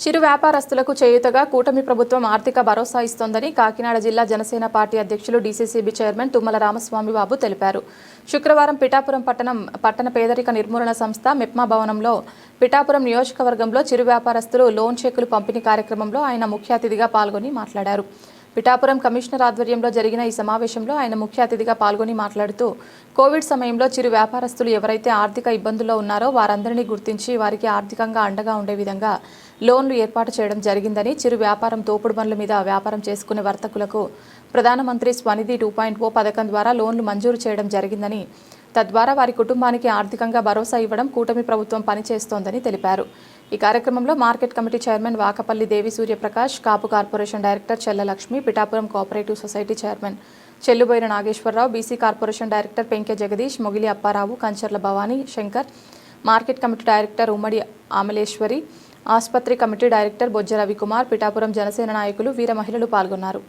చిరు వ్యాపారస్తులకు చేయూతగా కూటమి ప్రభుత్వం ఆర్థిక భరోసా ఇస్తోందని కాకినాడ జిల్లా జనసేన పార్టీ అధ్యక్షులు డీసీసీబీ చైర్మన్ తుమ్మల రామస్వామి బాబు తెలిపారు. శుక్రవారం పిఠాపురం పట్టణ పేదరిక నిర్మూలన సంస్థ మెప్మా భవనంలో పిఠాపురం నియోజకవర్గంలో చిరు వ్యాపారస్తులు లోన్ చెక్కులు పంపిణీ కార్యక్రమంలో ఆయన ముఖ్య అతిథిగా పాల్గొని మాట్లాడారు. పిఠాపురం కమిషనర్ ఆధ్వర్యంలో జరిగిన ఈ సమావేశంలో ఆయన ముఖ్య అతిథిగా పాల్గొని మాట్లాడుతూ కోవిడ్ సమయంలో చిరు వ్యాపారస్తులు ఎవరైతే ఆర్థిక ఇబ్బందుల్లో ఉన్నారో వారందరినీ గుర్తించి వారికి ఆర్థికంగా అండగా ఉండే విధంగా లోన్లు ఏర్పాటు చేయడం జరిగిందని, చిరు వ్యాపారం తోపుడు బండ్ల మీద వ్యాపారం చేసుకునే వర్తకులకు ప్రధానమంత్రి స్వనిధి 2.0 పథకం ద్వారా లోన్లు మంజూరు చేయడం జరిగిందని, తద్వారా వారి కుటుంబానికి ఆర్థికంగా భరోసా ఇవ్వడం కూటమి ప్రభుత్వం పనిచేస్తోందని తెలిపారు. ఈ కార్యక్రమంలో market committee chairman Vakapalli Devi Suryaprakash, Kapu corporation director Chella Lakshmi, Pithapuram cooperative society chairman Chelluboina Nageswararao, BC corporation director Penke Jagadish, Mogili Apparao, Kancharla Bhavani Shankar, market committee director Ummadi Amaleswari, ఆసుపత్రి కమిటీ డైరెక్టర్ బొజ్జ రవికుమార్, పిఠాపురం జనసేన నాయకులు, వీర మహిళలు పాల్గొన్నారు.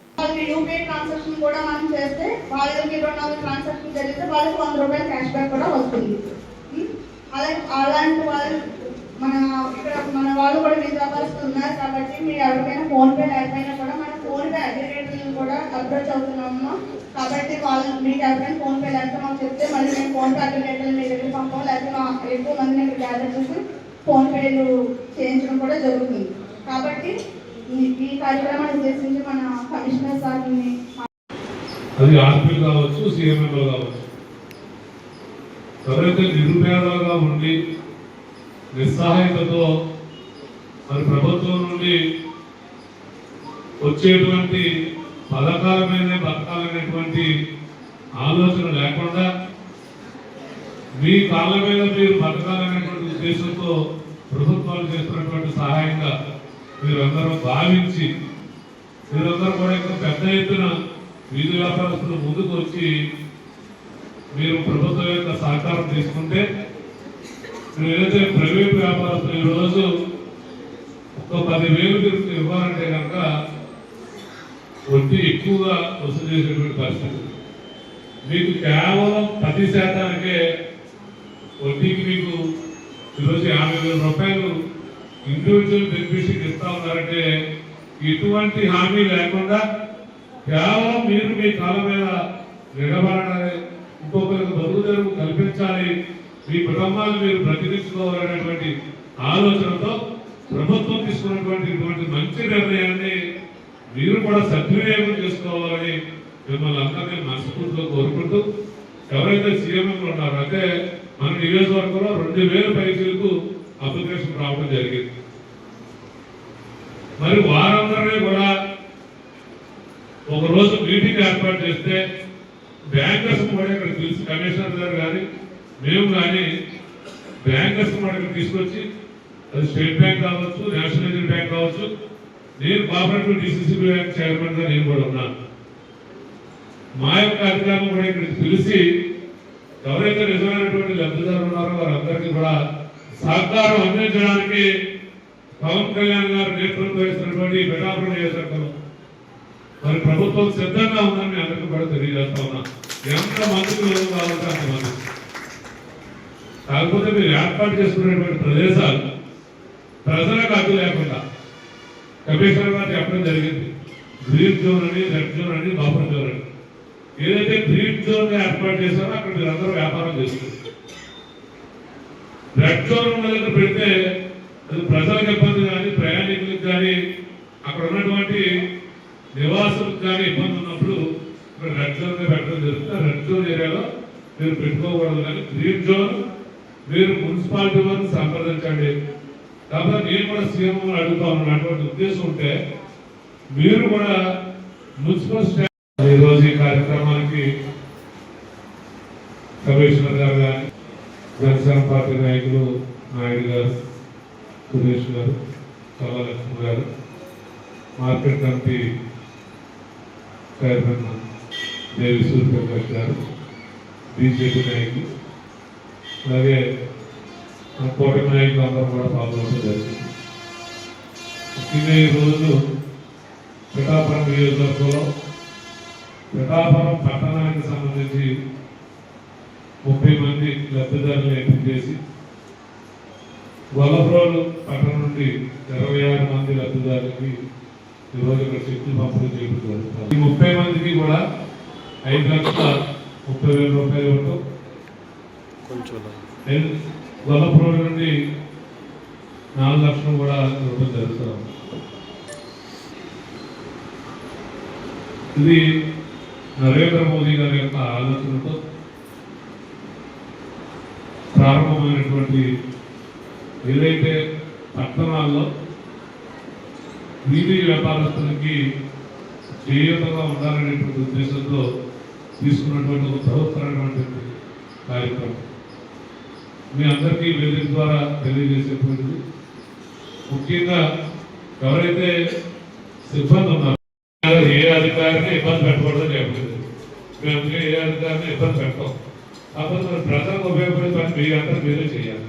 మన వాళ్ళు కూడా మీ వ్యాపారస్తులు ఉన్నారు కాబట్టి మీరు ఎవరికైనా ఫోన్పే లేకపోయినా కూడా మన ఫోన్పే అగ్రిగేటర్లను కూడా అప్రోచ్ అవుతున్నాము. కాబట్టి వాళ్ళు మీకు ఎవరికైనా ఫోన్పే లేకపోతే మాకు చెప్తే మళ్ళీ మేము ఫోన్పే అగ్రిగేటర్లు మీ దగ్గర పంపం, లేకపోతే ఎక్కువ మందిని ఇక్కడ గ్యాదర్ చేసి ఫోన్పేలు చేయించడం కూడా జరుగుతుంది. కాబట్టి ఈ కార్యక్రమాన్ని ఉద్దేశించి మన కమిషనర్ సార్ని అది ఆర్పీ కావచ్చు, సీఎంఎంలు కావచ్చు, ఎవరైతే నిరుపేదలుగా ఉండి నిస్సహాయతతో మరి ప్రభుత్వం నుండి వచ్చేటువంటి పథకాల మీదే బతకాలనేటువంటి ఆలోచన లేకుండా మీ కాళ్ళ మీద మీరు బతకాలనేటువంటి ఉద్దేశంతో ప్రభుత్వాలు చేస్తున్నటువంటి సహాయంగా మీరందరూ భావించి మీరందరూ కూడా ఇంకా పెద్ద ఎత్తున వీధి వ్యాపారస్తులు ముందుకు వచ్చి మీరు ప్రభుత్వం యొక్క సహకారం తీసుకుంటే ఏదైతే ప్రైవేట్ వ్యాపారస్తులు ఈరోజు ఒక 10,000 మీరు ఇవ్వాలంటే కనుక వడ్డీ ఎక్కువగా వసూలు చేసేటువంటి పరిస్థితి. మీకు కేవలం 10% వడ్డీకి మీకు ఈరోజు 50,000 రూపాయలు ఇండివిజువల్ బెనిఫిషరీకి ఇస్తా ఉన్నారంటే ఇటువంటి హామీ లేకుండా కేవలం మీరు మీ కాళ్ళ మీద నిలబడాలి, ఇంకొకరికి బతుకు తెరువు కల్పించాలి, మీ కుటుంబాలు మీరు ప్రతినిధించుకోవాలనేటువంటి ఆలోచనతో ప్రభుత్వం తీసుకున్నటువంటి ఇటువంటి మంచి నిర్ణయాన్ని మీరు కూడా సద్వినియోగం చేసుకోవాలని మిమ్మల్ని అందరినీ మనస్ఫూర్తిగా కోరుకుంటూ, ఎవరైతే సీఎంలు ఉన్నారో అంటే మన నియోజకవర్గంలో 2,000 పైసలకు అప్లికేషన్ రావడం జరిగింది. మరి వారందరినీ కూడా ఒకరోజు మీటింగ్ ఏర్పాటు చేస్తే బ్యాంకర్స్ కూడా ఇక్కడ పిలిచి కమిషనర్ గారు కానీ మేము కానీ బ్యాంకర్స్ కూడా ఇక్కడ తీసుకొచ్చి, అది స్టేట్ బ్యాంక్ కావచ్చు, నేషనల్ బ్యాంక్ కావచ్చు, నేను కోఆపరేటివ్ డీసీసీబీ బ్యాంక్ చైర్మన్ గా నేను కూడా ఉన్నాను. మా యొక్క అధికారం కూడా ఇక్కడికి పిలిచి ఎవరైతే నిజమైనటువంటి లబ్ధిదారులు ఉన్నారో వారందరికీ కూడా సహకారం అందించడానికి పవన్ కళ్యాణ్ గారు నేతృత్వం వహిస్తున్నటువంటి పిఠాపురం నియోజకవర్గం మరి ప్రభుత్వం సిద్ధంగా ఉందని అందరికీ కూడా తెలియజేస్తా ఉన్నా. ఎంత మందికి లోన్ కావాలంటే అంతమంది. కాకపోతే మీరు ఏర్పాటు చేసుకునేటువంటి ప్రదేశాలు ప్రజలకు అడ్డు లేకుండా కమిషనర్ గారు చెప్పడం జరిగింది. గ్రీన్ జోన్ అని, రెడ్ జోన్ అని, బఫర్ జోన్ అని. ఏదైతే గ్రీన్ జోన్ ఏర్పాటు చేశారో అక్కడ మీరు అందరూ వ్యాపారం చేస్తారు. రెడ్ జోన్ ఉన్న దగ్గర పెడితే అది ప్రజలకు ఇబ్బంది కానీ, ప్రయాణికులకు కానీ, అక్కడ ఉన్నటువంటి నివాసులకు కానీ ఇబ్బంది ఉన్నప్పుడు ఇక్కడ రెడ్ జోన్ పెట్టడం జరుగుతుంది. రెడ్ జోన్ ఏరియాలో మీరు పెట్టుకోకూడదు. కానీ గ్రీన్ జోన్ మీరు మున్సిపాలిటీ వారిని సంప్రదించండి. కాబట్టి నేను కూడా సీఎం అడుగుతా ఉన్నాను, అటువంటి ఉద్దేశం ఉంటే మీరు కూడా మున్సిపల్ స్టాఫ్ ఈరోజు ఈ కార్యక్రమానికి కమిషనర్ గారు కానీ, జనసేన పార్టీ నాయకులు నాయుడు గారు, సురేష్ గారు, చల్ల లక్ష్మి గారు, మార్కెట్ కమిటీ చైర్మన్ దేవి సూర్యప్రకాష్ గారు, బీజేపీ నాయకులు, అలాగే కూటమి నాయకులు అందరూ కూడా పాల్గొనడం జరిగింది. ముఖ్యంగా ఈరోజు పిఠాపురం నియోజకవర్గంలో పిఠాపురం పట్టణానికి సంబంధించి 30 మంది లబ్ధిదారులను ఎంపిక చేసి గొల్లప్రోలు పట్టణం నుండి 26 మంది లబ్ధిదారులకి ఈరోజు ఇక్కడ చెక్కులు పంపిణీ చేయడం జరుగుతుంది. ఈ 30 మందికి కూడా 5,30,000 రూపాయలు ఇవ్వటం, గొల్లప్రోలు నుండి 4 లక్షలు కూడా ఇవ్వడం జరుగుతుంది. ఇది నరేంద్ర మోదీ గారి యొక్క ఆలోచనతో ప్రారంభమైనటువంటి ఏదైతే పట్టణాల్లో వీధి వ్యాపారస్తులకి చేయూతగా ఉండాలనేటువంటి ఉద్దేశంతో తీసుకున్నటువంటి ఒక బృహత్తరమైనటువంటి కార్యక్రమం మీ అందరికీ వేదిక ద్వారా తెలియజేసేటువంటిది. ముఖ్యంగా ఎవరైతే సిబ్బంది ఉన్నారో ఏ అధికారిని ఇబ్బంది పెట్టకూడదని చెప్పలేదు. మేము అందుకే ఏ అధికారిని ఇబ్బంది పెట్టాం. కాకపోతే మరి ప్రజలకు ఉపయోగపడే పని మీ అందరూ మీరే చేయాలి.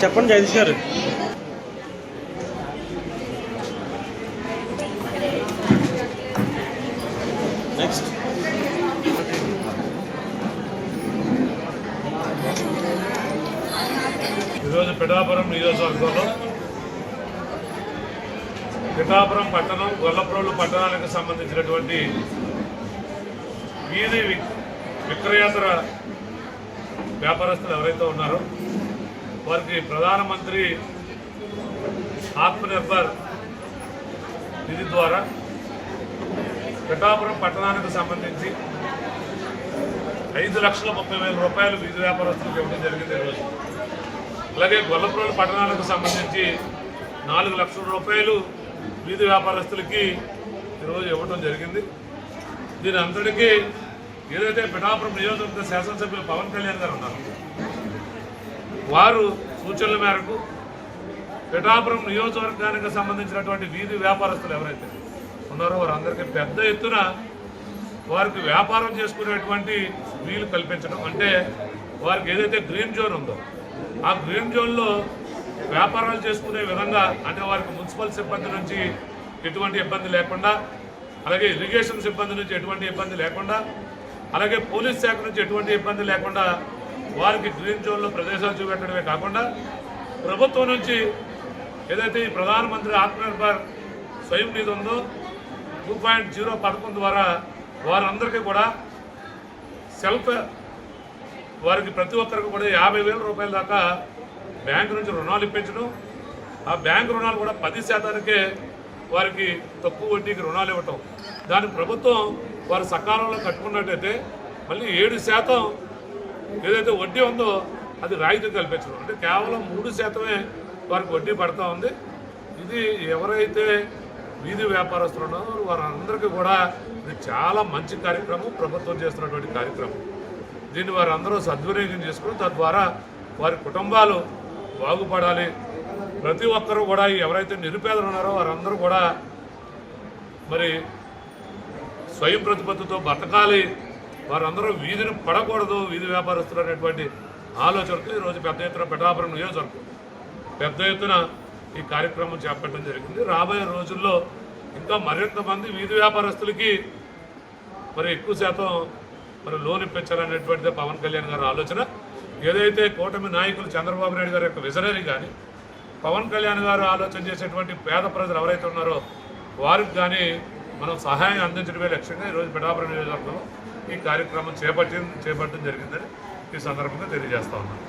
చెప్పండి జగదీష్ గారు. నెక్స్ట్ ఈరోజు పిఠాపురం నియోజకవర్గంలో పిఠాపురం పట్టణం, గొల్లప్రోలు పట్టణానికి సంబంధించినటువంటి వీధి విక్రయేతర వ్యాపారస్తులు ఎవరైతే ఉన్నారో వారికి ప్రధానమంత్రి ఆత్మనిర్భర్ నిధి ద్వారా పిఠాపురం పట్టణానికి సంబంధించి 5,30,000 రూపాయలు వీధి వ్యాపారస్తులకు ఇవ్వడం జరిగింది ఈరోజు. అలాగే గొల్లప్రోలు పట్టణానికి సంబంధించి 4 లక్షల రూపాయలు వీధి వ్యాపారస్తులకి ఈరోజు ఇవ్వడం జరిగింది. దీని అంతటికీ ఏదైతే పిఠాపురం నియోజకవర్గ శాసనసభ్యులు పవన్ కళ్యాణ్ గారు ఉన్నారు, వారు సూచనల మేరకు పిఠాపురం నియోజకవర్గానికి సంబంధించినటువంటి వీధి వ్యాపారస్తులు ఎవరైతే ఉన్నారో వారందరికీ పెద్ద ఎత్తున వారికి వ్యాపారం చేసుకునేటువంటి వీలు కల్పించడం. అంటే వారికి ఏదైతే గ్రీన్ జోన్ ఉందో ఆ గ్రీన్ జోన్లో వ్యాపారాలు చేసుకునే విధంగా, అంటే వారికి మున్సిపల్ సిబ్బంది నుంచి ఎటువంటి ఇబ్బంది లేకుండా, అలాగే ఇరిగేషన్ సిబ్బంది నుంచి ఎటువంటి ఇబ్బంది లేకుండా, అలాగే పోలీస్ శాఖ నుంచి ఎటువంటి ఇబ్బంది లేకుండా వారికి గ్రీన్ జోన్లో ప్రదేశాలు చూపెట్టడమే కాకుండా ప్రభుత్వం నుంచి ఏదైతే ఈ ప్రధానమంత్రి ఆత్మనిర్భర్ స్వయం నిధి ఉందో 2.0 పథకం ద్వారా వారందరికీ కూడా వారికి ప్రతి ఒక్కరికి కూడా 50,000 రూపాయల దాకా బ్యాంకు నుంచి రుణాలు ఇప్పించడం. ఆ బ్యాంకు రుణాలు కూడా 10%కే వారికి తక్కువ వడ్డీకి రుణాలు ఇవ్వటం. దాని ప్రభుత్వం వారు సకాలంలో కట్టుకున్నట్టయితే మళ్ళీ 7% ఏదైతే వడ్డీ ఉందో అది రాయితీ కల్పించడం. అంటే కేవలం 3% వారికి వడ్డీ పడుతూ ఉంది. ఇది ఎవరైతే వీధి వ్యాపారస్తులు ఉన్నారో వారందరికీ కూడా ఇది చాలా మంచి కార్యక్రమం, ప్రభుత్వం చేస్తున్నటువంటి కార్యక్రమం. దీన్ని వారందరూ సద్వినియోగం చేసుకుని తద్వారా వారి కుటుంబాలు బాగుపడాలి. ప్రతి ఒక్కరూ కూడా ఎవరైతే నిరుపేదలు ఉన్నారో వారందరూ కూడా మరి స్వయం ప్రతిపత్తితో బతకాలి, వారందరూ వీధిని పడకూడదు, వీధి వ్యాపారస్తులు అనేటువంటి ఆలోచనతో ఈరోజు పెద్ద ఎత్తున పిఠాపురం నియోజకవర్గం పెద్ద ఎత్తున ఈ కార్యక్రమం చేపట్టడం జరిగింది. రాబోయే రోజుల్లో ఇంకా మరింత మంది వీధి వ్యాపారస్తులకి మరి ఎక్కువ శాతం మరి లోన్ ఇప్పించాలనేటువంటిదే పవన్ కళ్యాణ్ గారి ఆలోచన. ఏదైతే కూటమి నాయకులు చంద్రబాబు నాయుడు గారి యొక్క విజనరీ కానీ పవన్ కళ్యాణ్ గారు ఆలోచన చేసేటువంటి పేద ప్రజలు ఎవరైతే ఉన్నారో వారికి కానీ మనం సహాయం అందించడమే లక్ష్యంగా ఈరోజు పిఠాపురం నియోజకవర్గంలో ఈ కార్యక్రమం చేపట్టడం జరిగిందని ఈ సందర్భంగా తెలియజేస్తా ఉన్నాం.